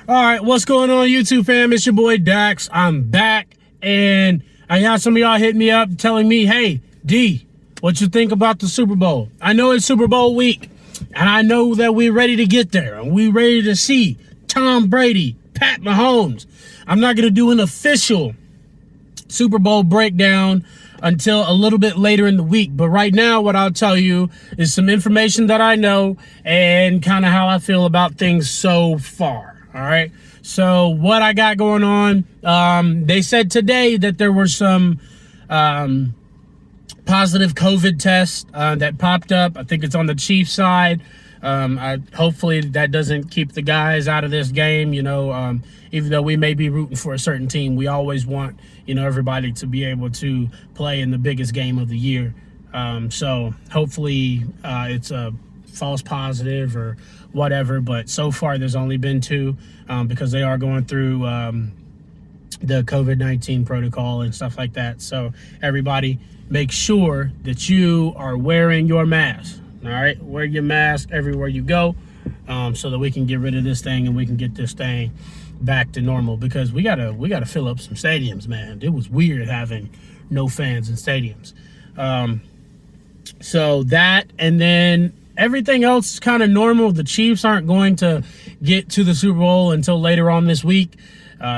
All right, what's going on, YouTube fam? It's your boy Dax. I'm back, and I got some of y'all hit me up telling me, hey, D, what you think about the Super Bowl? I know it's Super Bowl week, and I know that we're ready to get there, and we're ready to see Tom Brady, Pat Mahomes. I'm not going to do an official Super Bowl breakdown until a little bit later in the week. But right now, what I'll tell you is some information that I know and kind of how I feel about things so far. All right. So what I got going on, they said today that there were some positive COVID tests that popped up. I think it's on the Chiefs side. Hopefully that doesn't keep the guys out of this game. Even though we may be rooting for a certain team, we always want, everybody to be able to play in the biggest game of the year. So hopefully it's a false positive or whatever, but so far there's only been two because they are going through the COVID-19 protocol and stuff like that. So everybody make sure that you are wearing your mask. All right, wear your mask everywhere you go so that we can get rid of this thing and we can get this thing back to normal, because we gotta fill up some stadiums, man. It was weird having no fans in stadiums. So that, and then everything else is kind of normal. The Chiefs aren't going to get to the Super Bowl until later on this week.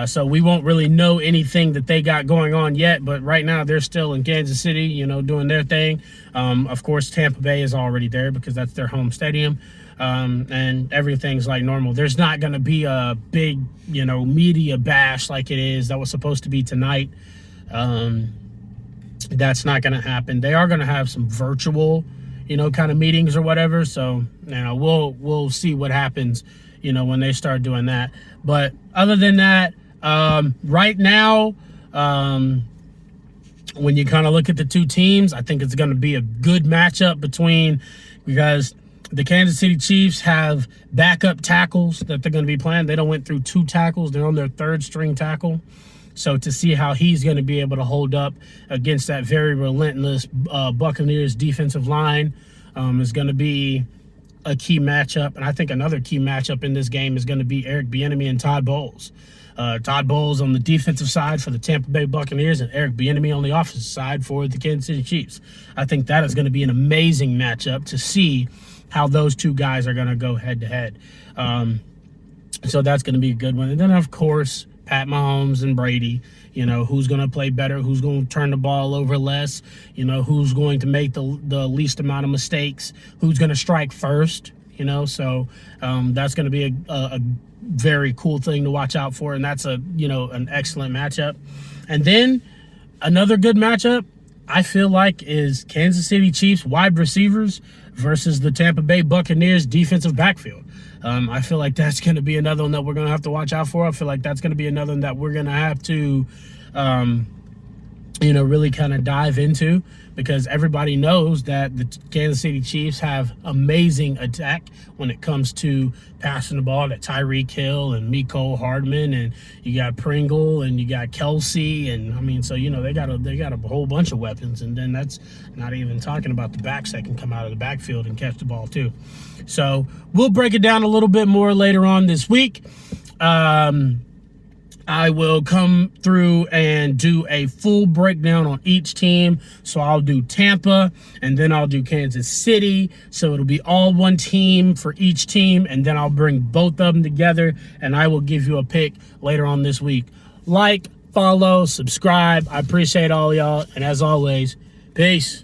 So we won't really know anything that they got going on yet. But right now they're still in Kansas City, doing their thing. Of course, Tampa Bay is already there because that's their home stadium. And everything's like normal. There's not going to be a big, media bash like it is that was supposed to be tonight. That's not going to happen. They are going to have some virtual, kind of meetings or whatever. So, we'll see what happens, when they start doing that. But other than that, right now, when you kind of look at the two teams, I think it's going to be a good matchup because the Kansas City Chiefs have backup tackles that they're going to be playing. They don't went through two tackles. They're on their third string tackle. So to see how he's going to be able to hold up against that very relentless Buccaneers defensive line is going to be a key matchup. And I think another key matchup in this game is going to be Eric Bieniemy and Todd Bowles. Todd Bowles on the defensive side for the Tampa Bay Buccaneers and Eric Bieniemy on the offensive side for the Kansas City Chiefs. I think that is going to be an amazing matchup to see how those two guys are going to go head-to-head. So that's going to be a good one. And then, of course, Pat Mahomes and Brady, who's going to play better, who's going to turn the ball over less, who's going to make the least amount of mistakes, who's going to strike first, so that's going to be a very cool thing to watch out for, and that's an excellent matchup. And then another good matchup I feel like is Kansas City Chiefs wide receivers versus the Tampa Bay Buccaneers defensive backfield. I feel like that's going to be another one that we're going to have to watch out for. I feel like that's going to be another one that we're going to have to, really kind of dive into, because everybody knows that the Kansas City Chiefs have amazing attack when it comes to passing the ball. That Tyreek Hill and Mecole Hardman, and you got Pringle and you got Kelsey, and so they got a whole bunch of weapons. And then that's not even talking about the backs that can come out of the backfield and catch the ball too. So we'll break it down a little bit more later on this week. I will come through and do a full breakdown on each team. So I'll do Tampa, and then I'll do Kansas City. So it'll be all one team for each team, and then I'll bring both of them together, and I will give you a pick later on this week. Like, follow, subscribe. I appreciate all y'all, and as always, peace.